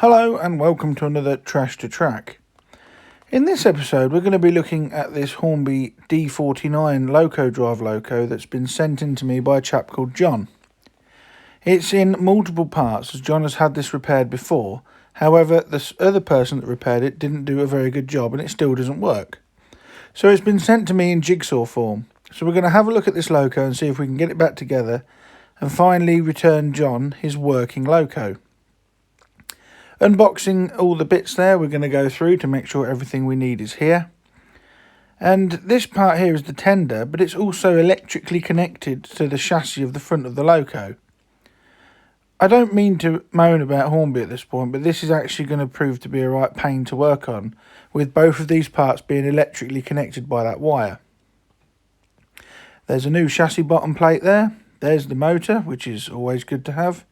Hello and welcome to another Trash to Track. In this episode we're going to be looking at this Hornby D49 Loco drive Loco that's been sent in to me by a chap called John. It's in multiple parts as John has had this repaired before, however this other person that repaired it didn't do a very good job and it still doesn't work. So it's been sent to me in Jigsaw form. So we're going to have a look at this Loco and see if we can get it back together and finally return John his working Loco. Unboxing all the bits there, we're going to go through to make sure everything we need is here. And this part here is the tender, but it's also electrically connected to the chassis of the front of the Loco. I don't mean to moan about Hornby at this point, but this is actually going to prove to be a right pain to work on, with both of these parts being electrically connected by that wire. There's a new chassis bottom plate there. There's the motor, which is always good to have.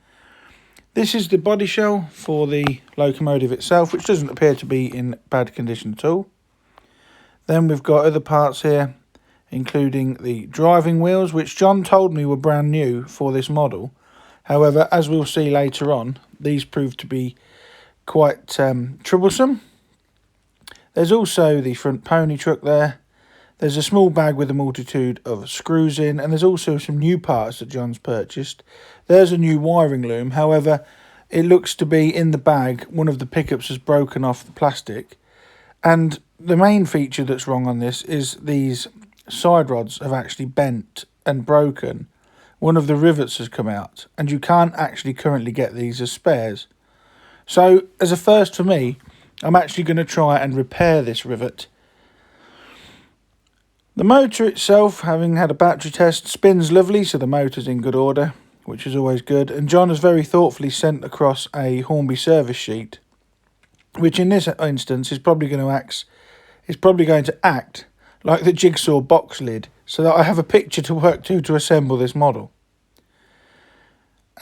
This is the body shell for the locomotive itself, which doesn't appear to be in bad condition at all. Then we've got other parts here, including the driving wheels, which John told me were brand new for this model. However, as we'll see later on, these proved to be quite troublesome. There's also the front pony truck there. There's a small bag with a multitude of screws in, and there's also some new parts that John's purchased. There's a new wiring loom, however, it looks to be in the bag, one of the pickups has broken off the plastic. And the main feature that's wrong on this is these side rods have actually bent and broken. One of the rivets has come out, and you can't actually currently get these as spares. So, as a first for me, I'm actually going to try and repair this rivet. The motor itself, having had a battery test, spins lovely, so the motor's in good order, which is always good. And John has very thoughtfully sent across a Hornby service sheet, which in this instance is probably going to act like the Jigsaw box lid, so that I have a picture to work to assemble this model.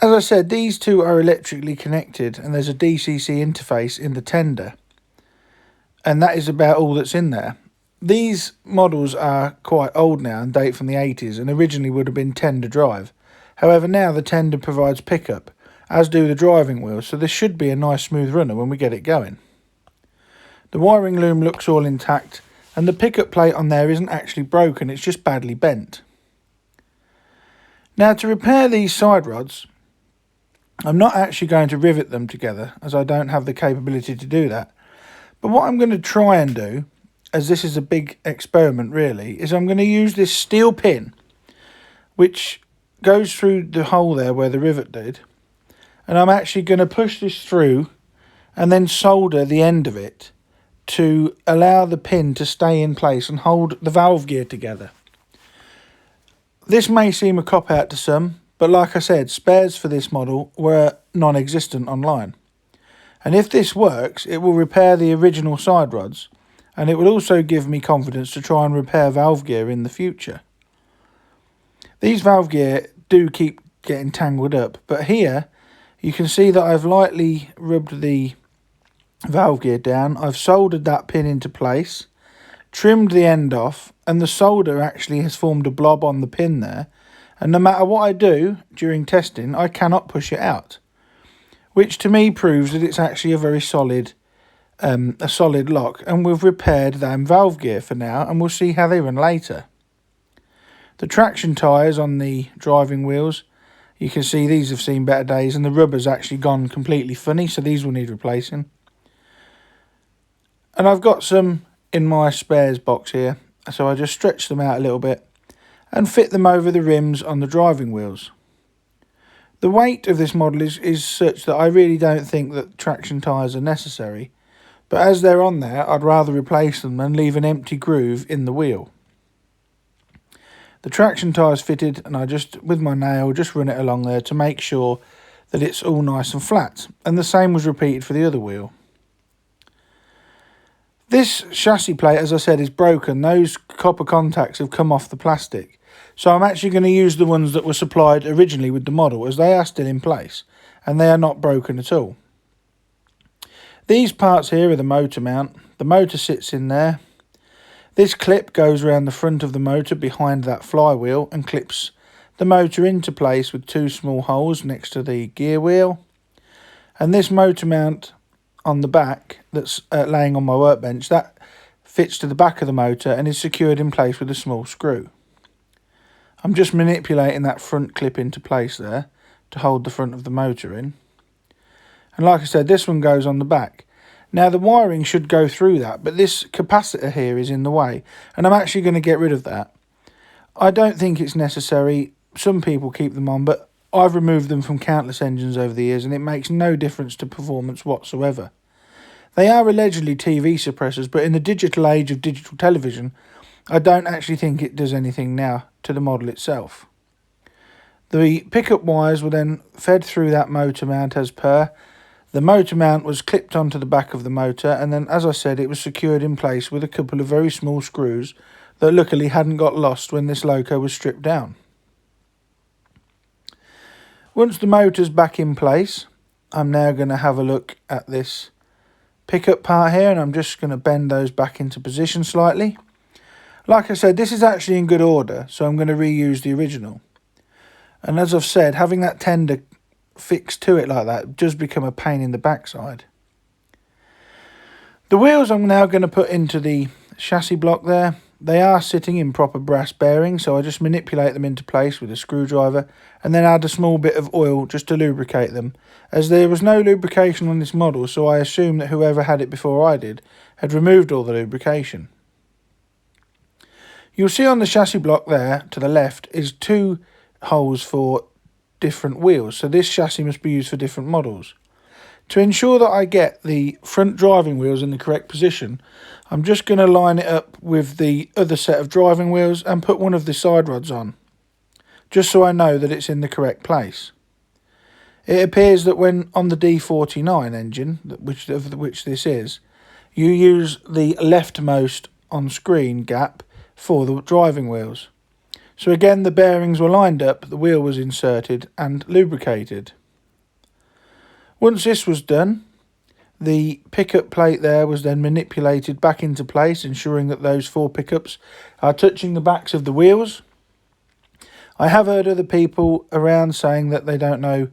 As I said, these two are electrically connected, and there's a DCC interface in the tender, and that is about all that's in there. These models are quite old now and date from the 80s and originally would have been tender drive. However, now the tender provides pickup, as do the driving wheels, so this should be a nice smooth runner when we get it going. The wiring loom looks all intact, and the pickup plate on there isn't actually broken, it's just badly bent. Now, to repair these side rods, I'm not actually going to rivet them together, as I don't have the capability to do that. But what I'm going to try and do, as this is a big experiment really, is I'm going to use this steel pin, which goes through the hole there where the rivet did, and I'm actually going to push this through and then solder the end of it to allow the pin to stay in place and hold the valve gear together. This may seem a cop-out to some, but like I said, spares for this model were non-existent online. And if this works, it will repair the original side rods, and it will also give me confidence to try and repair valve gear in the future. These valve gear do keep getting tangled up, but here you can see that I've lightly rubbed the valve gear down. I've soldered that pin into place, trimmed the end off, and the solder actually has formed a blob on the pin there, and no matter what I do during testing, I cannot push it out, which to me proves that it's actually a very solid lock, and we've repaired them valve gear for now, and we'll see how they run later. The traction tyres on the driving wheels, you can see these have seen better days, and the rubber's actually gone completely funny, so these will need replacing. And I've got some in my spares box here, so I just stretch them out a little bit and fit them over the rims on the driving wheels. The weight of this model is such that I really don't think that traction tyres are necessary, but as they're on there, I'd rather replace them and leave an empty groove in the wheel. The traction tyre's fitted, and I just, with my nail, just run it along there to make sure that it's all nice and flat. And the same was repeated for the other wheel. This chassis plate, as I said, is broken. Those copper contacts have come off the plastic. So I'm actually going to use the ones that were supplied originally with the model, as they are still in place, and they are not broken at all. These parts here are the motor mount. The motor sits in there. This clip goes around the front of the motor behind that flywheel and clips the motor into place with two small holes next to the gear wheel. And this motor mount on the back that's laying on my workbench, that fits to the back of the motor and is secured in place with a small screw. I'm just manipulating that front clip into place there to hold the front of the motor in. And like I said, this one goes on the back. Now the wiring should go through that, but this capacitor here is in the way, and I'm actually going to get rid of that. I don't think it's necessary. Some people keep them on, but I've removed them from countless engines over the years, and it makes no difference to performance whatsoever. They are allegedly TV suppressors, but in the digital age of digital television, I don't actually think it does anything now to the model itself. The pickup wires were then fed through that motor mount as per. The motor mount was clipped onto the back of the motor, and then, as I said, it was secured in place with a couple of very small screws that luckily hadn't got lost when this Loco was stripped down. Once the motor's back in place, I'm now going to have a look at this pickup part here, and I'm just going to bend those back into position slightly. Like I said, this is actually in good order, so I'm going to reuse the original. And as I've said, having that tender fixed to it like that does become a pain in the backside. The wheels I'm now going to put into the chassis block there. They are sitting in proper brass bearings, so I just manipulate them into place with a screwdriver and then add a small bit of oil just to lubricate them, as there was no lubrication on this model, so I assume that whoever had it before I did had removed all the lubrication. You'll see on the chassis block there to the left is 2 holes for different wheels, so this chassis must be used for different models. To ensure that I get the front driving wheels in the correct position, I'm just going to line it up with the other set of driving wheels and put one of the side rods on, just so I know that it's in the correct place. It appears that when on the D49 engine, which this is, you use the leftmost on screen gap for the driving wheels. So again, the bearings were lined up, the wheel was inserted and lubricated. Once this was done, the pickup plate there was then manipulated back into place, ensuring that those 4 pickups are touching the backs of the wheels. I have heard other people around saying that they don't know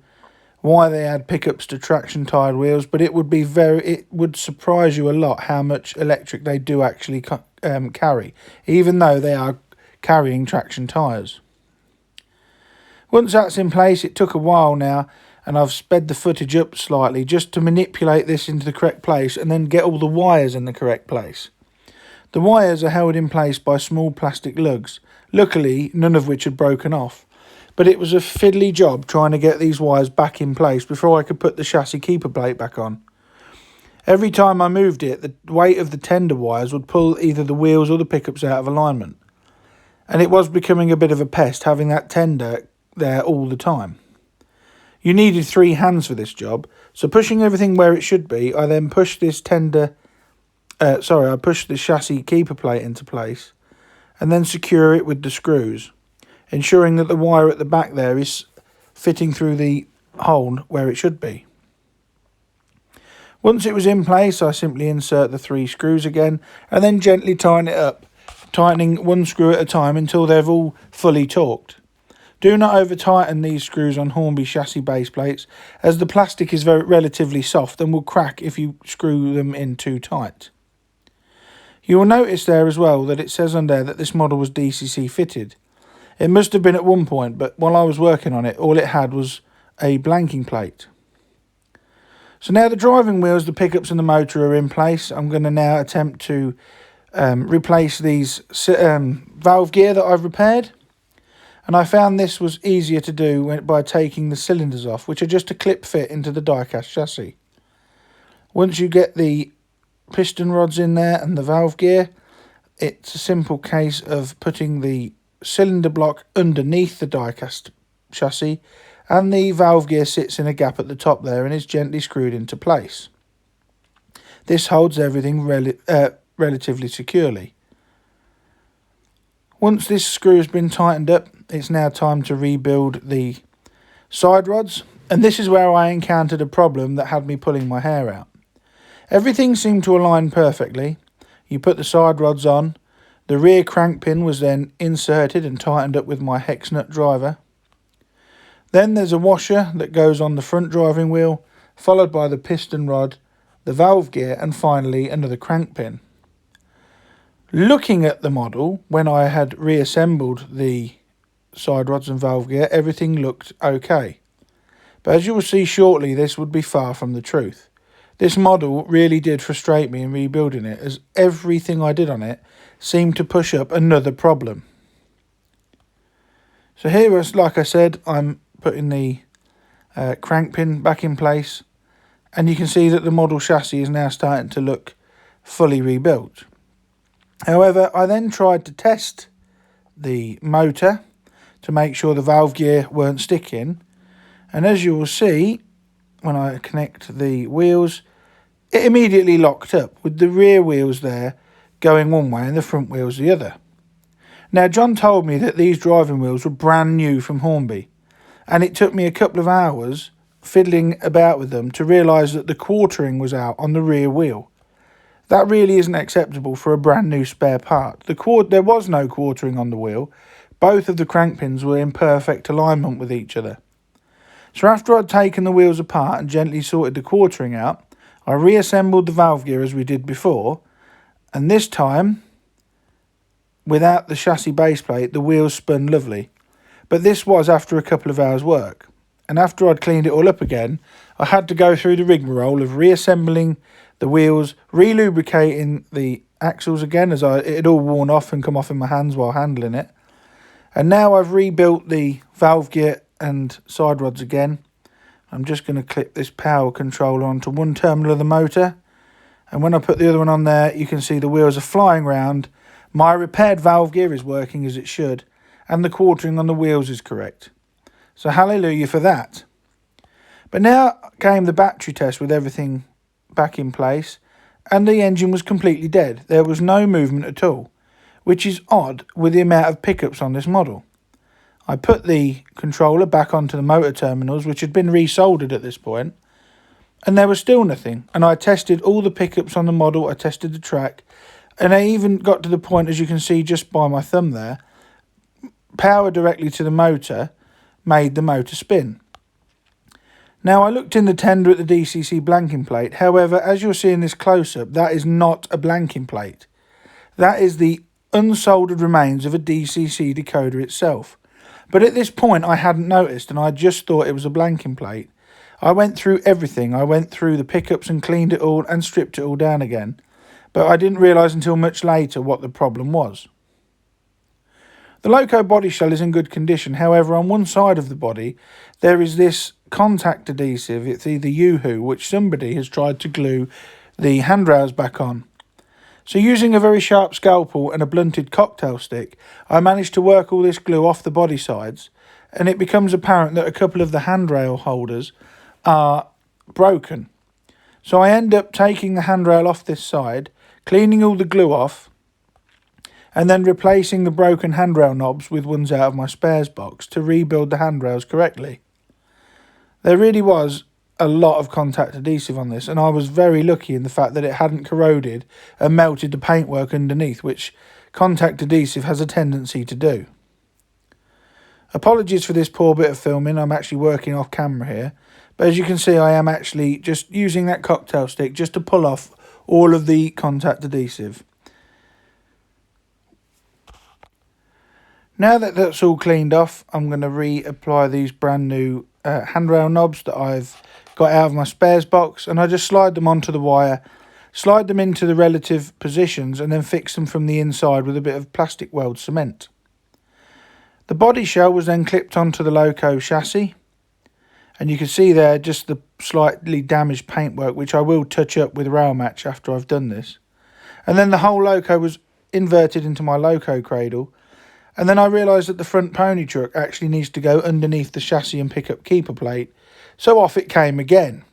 why they add pickups to traction tired wheels, but it would surprise you a lot how much electric they do actually carry, even though they are carrying traction tyres. Once that's in place, it took a while now, and I've sped the footage up slightly just to manipulate this into the correct place and then get all the wires in the correct place. The wires are held in place by small plastic lugs, luckily none of which had broken off, but it was a fiddly job trying to get these wires back in place before I could put the chassis keeper plate back on. Every time I moved it, the weight of the tender wires would pull either the wheels or the pickups out of alignment. And it was becoming a bit of a pest having that tender there all the time. You needed 3 hands for this job, so pushing everything where it should be, I then pushed this I pushed the chassis keeper plate into place and then secure it with the screws, ensuring that the wire at the back there is fitting through the hole where it should be. Once it was in place, I simply insert the 3 screws again and then gently tighten it up, tightening 1 screw at a time until they've all fully torqued. Do not over tighten these screws on Hornby chassis base plates, as the plastic is relatively soft and will crack if you screw them in too tight. You will notice there as well that it says on there that this model was DCC fitted. It must have been at one point, but while I was working on it, all it had was a blanking plate. So now the driving wheels, the pickups and the motor are in place. I'm going to now attempt to replace these valve gear that I've repaired. And I found this was easier to do by taking the cylinders off, which are just a clip fit into the die-cast chassis. Once you get the piston rods in there and the valve gear, it's a simple case of putting the cylinder block underneath the die-cast chassis, and the valve gear sits in a gap at the top there and is gently screwed into place. This holds everything relatively securely. Once this screw has been tightened up, it's now time to rebuild the side rods, and this is where I encountered a problem that had me pulling my hair out. Everything seemed to align perfectly. You put the side rods on, the rear crank pin was then inserted and tightened up with my hex nut driver. Then there's a washer that goes on the front driving wheel, followed by the piston rod the valve gear, and finally another crank pin. Looking at the model, when I had reassembled the side rods and valve gear, everything looked okay. But as you will see shortly, this would be far from the truth. This model really did frustrate me in rebuilding it, as everything I did on it seemed to push up another problem. So here, like I said, I'm putting the crank pin back in place, and you can see that the model chassis is now starting to look fully rebuilt. However, I then tried to test the motor to make sure the valve gear weren't sticking, and as you will see, when I connect the wheels, it immediately locked up, with the rear wheels there going one way and the front wheels the other. Now, John told me that these driving wheels were brand new from Hornby, and it took me a couple of hours fiddling about with them to realise that the quartering was out on the rear wheel. That really isn't acceptable for a brand new spare part. There was no quartering on the wheel. Both of the crank pins were in perfect alignment with each other. So after I'd taken the wheels apart and gently sorted the quartering out, I reassembled the valve gear as we did before, and this time, without the chassis base plate, the wheels spun lovely. But this was after a couple of hours work, and after I'd cleaned it all up again, I had to go through the rigmarole of reassembling the wheels, re-lubricating the axles again, as it had all worn off and come off in my hands while handling it. And now I've rebuilt the valve gear and side rods again. I'm just going to clip this power controller onto one terminal of the motor, and when I put the other one on there, you can see the wheels are flying round. My repaired valve gear is working as it should, and the quartering on the wheels is correct. So hallelujah for that. But now came the battery test with everything back in place, and the engine was completely dead. There was no movement at all, which is odd with the amount of pickups on this model. I put the controller back onto the motor terminals, which had been resoldered at this point, and there was still nothing. And I tested all the pickups on the model, I tested the track, and I even got to the point, as you can see just by my thumb there, power directly to the motor made the motor spin. Now, I looked in the tender at the DCC blanking plate. However, as you'll see in this close-up, that is not a blanking plate. That is the unsoldered remains of a DCC decoder itself. But at this point, I hadn't noticed, and I just thought it was a blanking plate. I went through everything. I went through the pickups and cleaned it all and stripped it all down again. But I didn't realise until much later what the problem was. The Loco body shell is in good condition. However, on one side of the body, there is this contact adhesive. It's either Yoo-hoo, which somebody has tried to glue the handrails back on. So using a very sharp scalpel and a blunted cocktail stick, I managed to work all this glue off the body sides, and it becomes apparent that a couple of the handrail holders are broken. So I end up taking the handrail off this side, cleaning all the glue off, and then replacing the broken handrail knobs with ones out of my spares box to rebuild the handrails correctly. There really was a lot of contact adhesive on this, and I was very lucky in the fact that it hadn't corroded and melted the paintwork underneath, which contact adhesive has a tendency to do. Apologies for this poor bit of filming. I'm actually working off camera here, but as you can see, I am actually just using that cocktail stick just to pull off all of the contact adhesive. Now that that's all cleaned off, I'm going to reapply these brand new handrail knobs that I've got out of my spares box, and I just slide them onto the wire, slide them into the relative positions, and then fix them from the inside with a bit of plastic weld cement. The body shell was then clipped onto the Loco chassis, and you can see there just the slightly damaged paintwork, which I will touch up with rail match after I've done this. And then the whole Loco was inverted into my Loco cradle. And then I realised that the front pony truck actually needs to go underneath the chassis and pick up keeper plate, so off it came again.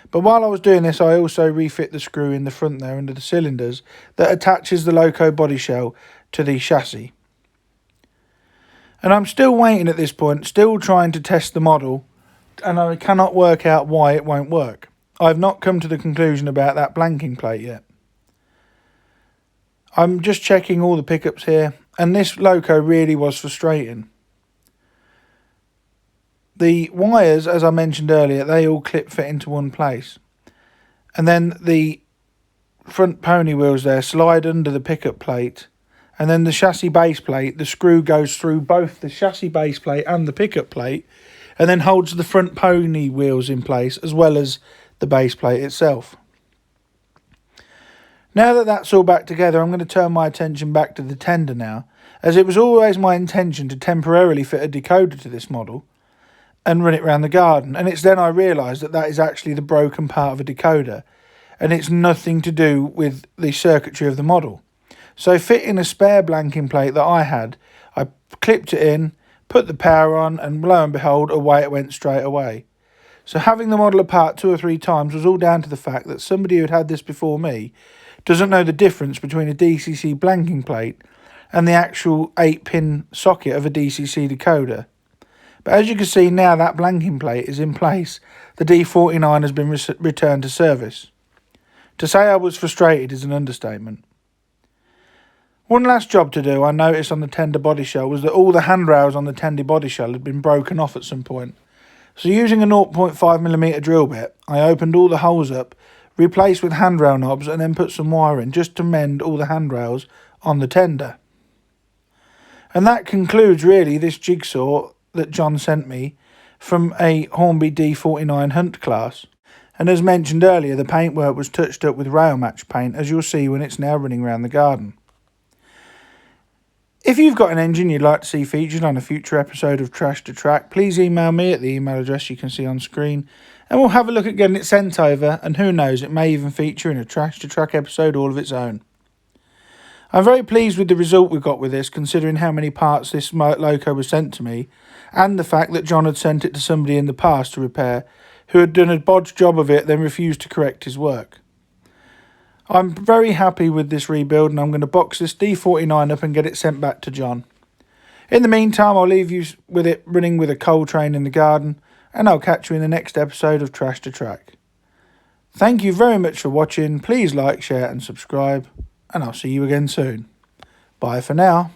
But while I was doing this, I also refit the screw in the front there under the cylinders that attaches the Loco body shell to the chassis. And I'm still waiting at this point, still trying to test the model, and I cannot work out why it won't work. I've not come to the conclusion about that blanking plate yet. I'm just checking all the pickups here, and this Loco really was frustrating. The wires, as I mentioned earlier, they all clip fit into one place. and then the front pony wheels there slide under the pickup plate, and then the chassis base plate, the screw goes through both the chassis base plate and the pickup plate, and then holds the front pony wheels in place as well as the base plate itself. Now that that's all back together, I'm going to turn my attention back to the tender now, as it was always my intention to temporarily fit a decoder to this model and run it around the garden, and it's then I realised that that is actually the broken part of a decoder, and it's nothing to do with the circuitry of the model. So fitting a spare blanking plate that I had, I clipped it in, put the power on, and lo and behold, away it went straight away. So having the model apart 2 or 3 times was all down to the fact that somebody who had had this before me doesn't know the difference between a DCC blanking plate and the actual 8-pin socket of a DCC decoder. But as you can see now, that blanking plate is in place. The D49 has been returned to service. To say I was frustrated is an understatement. One last job to do I noticed on the tender body shell was that all the handrails on the tender body shell had been broken off at some point. So using a 0.5mm drill bit, I opened all the holes up, replaced with handrail knobs, and then put some wire in just to mend all the handrails on the tender. And that concludes really this jigsaw that John sent me from a Hornby D49 Hunt class. And as mentioned earlier, the paintwork was touched up with rail match paint, as you'll see when it's now running around the garden. If you've got an engine you'd like to see featured on a future episode of Trash to Track, please email me at the email address you can see on screen, and we'll have a look at getting it sent over, and who knows, it may even feature in a Trash to Track episode all of its own. I'm very pleased with the result we got with this, considering how many parts this Loco was sent to me, and the fact that John had sent it to somebody in the past to repair, who had done a bodged job of it, then refused to correct his work. I'm very happy with this rebuild, and I'm going to box this D49 up and get it sent back to John. In the meantime, I'll leave you with it running with a coal train in the garden, and I'll catch you in the next episode of Trash to Track. Thank you very much for watching. Please like, share and subscribe, and I'll see you again soon. Bye for now.